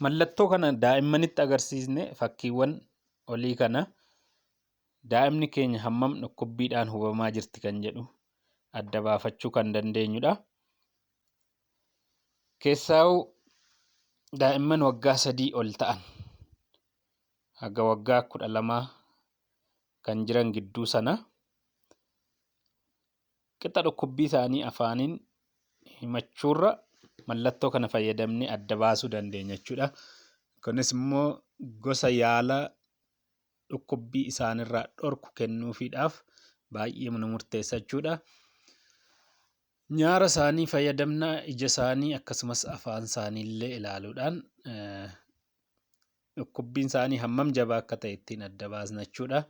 Mallattoo kana daa'immanitti agarsiisne fakkiiwwan olii kana daa'imni keenya hammam dhukkubbiidhaan hubamaa jirti kan jedhu adda baafachuu kan dandeenyudha. Keessaa'uu daa'imman waggaa 3 ol ta'an haga waggaa 12 kan jiran gidduu sana qixa dhukkubbii isaanii afaaniin himachuurra mallattoo kana fayyadamnee adda baasuu dandeenya jechuudha. Kunis immoo gosa yaala dhukkubbii isaanirraa dhorku kennuufiidhaaf baay'ee nu murteessa jechuudha. Nyaara isaanii fayyadamnaa, ija isaanii akkasumas afaan isaanii illee ilaaluudhaan dhukkubbiin isaanii hammam jabaa akka ta'e ittiin adda baasna jechuudha.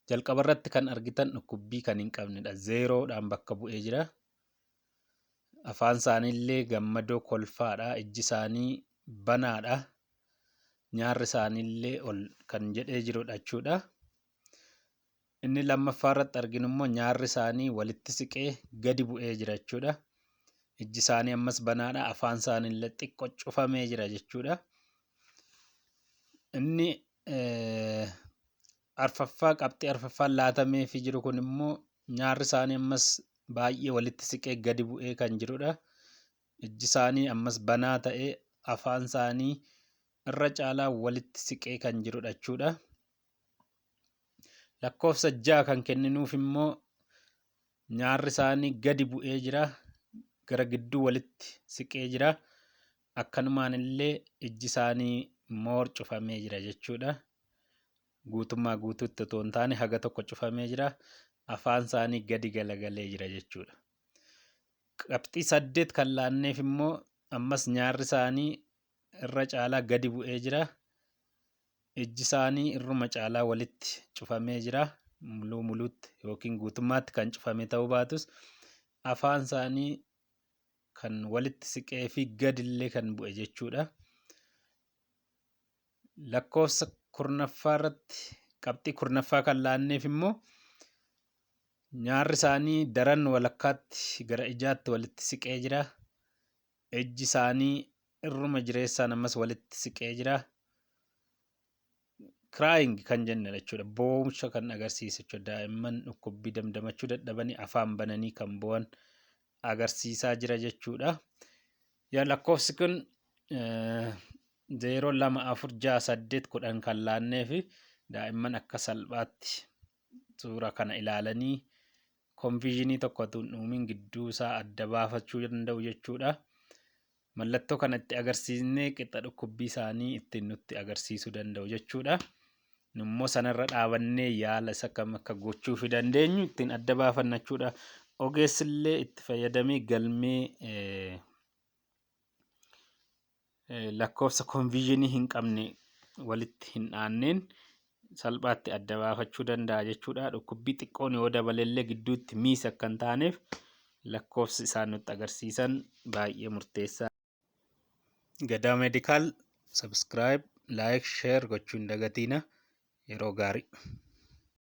Jalqaba irratti kan argitan dhukkubbii kan hin qabnedha. 0dhaan bakka bu'ee jira. Afaan isaanii illee gammadoo kolfaadha. Iji isaanii banaadha. Nyaarri isaanii illee ol kan jedhee jirudha jechuudha. Inni lammaffaa irratti arginu immoo nyaarri isaanii walitti siqee gadi bu'ee jira jechuudha. Iji isaanii ammas banaadha. Afaan isaanii illee xiqqoo cufamee jira jechuudha. Inni qabxii arfaffaan laatameefii jiru kun immoo nyaarri isaanii ammas baay'ee walitti siqee gadi bu'ee kan jirudha. Iji isaanii ammas banaa ta'ee afaan isaanii irra caalaa walitti siqee kan jirudha jechuudha. Lakkoofsa 6 kan kenninuuf immoo nyaarri isaanii gadi bu'ee jira. Gara gidduu walitti siqee jira. Akkanumaan illee iji isaanii moor cufamee jira jechuudha. Guutummaa guutuutti otoo hin taane haga tokko cufamee jira. Afaan isaanii gadi galagalee jira jechuudha. Qabxii 8 kan laanneef immoo ammas nyaarri isaanii irra caalaa gadi bu'ee jira. Iji isaanii irruma caalaa walitti cufamee jira. Muluutti yookiin guutummaatti kan cufame ta'uu baatus afaan isaanii kan walitti siqee fi gadillee kan bu'e jechuudha. Lakkoofsa 10ffaa irratti qabxii 10ffaa kan laanneef immoo nyaarri isaanii daran walakkaatti gara ijaatti walitti siqee jira. Iji isaanii irruma jireessaan ammas walitti siqee jira. Crying kan jennedha jechuudha. Boomsha kan agarsiisu jechuudha. Daa'imman dhukkubbii damdamachuu dadhabanii afaan bananii kan bo'an agarsiisaa jira jechuudha. Lakkoofsi kun 0, 2, 4, 6, 8, 10 kan laanneefi daa'imman akka salphaatti suura kana ilaalanii konfiizinii tokko otoo hin uumin gidduu isaa adda baafachuu danda'u jechuudha. Mallattoo kanatti agarsiisnee qixa dhukkubbii isaanii ittiin nutti agarsiisuu danda'u jechuudha. Nummoo sanarra dhaabannee yaala isa kam akka gochuufi dandeenyu ittiin adda baafanna jechuudha. Ogeessillee itti fayyadamee galmee lakkoofsa konfiizinii hin qabne walitti hin dhaanneen salphaatti adda baafachuu danda'a jechuudha. Dhukkubbii xiqqoon yoo dabalellee gidduutti miisa akka hin taaneef lakkoofsi isaan nutti agarsiisan baay'ee murteessaa. Gadaa Meedikaal sabskiraayib, laayik, sheer gochuu hin dagatina. Yeroo gaarii.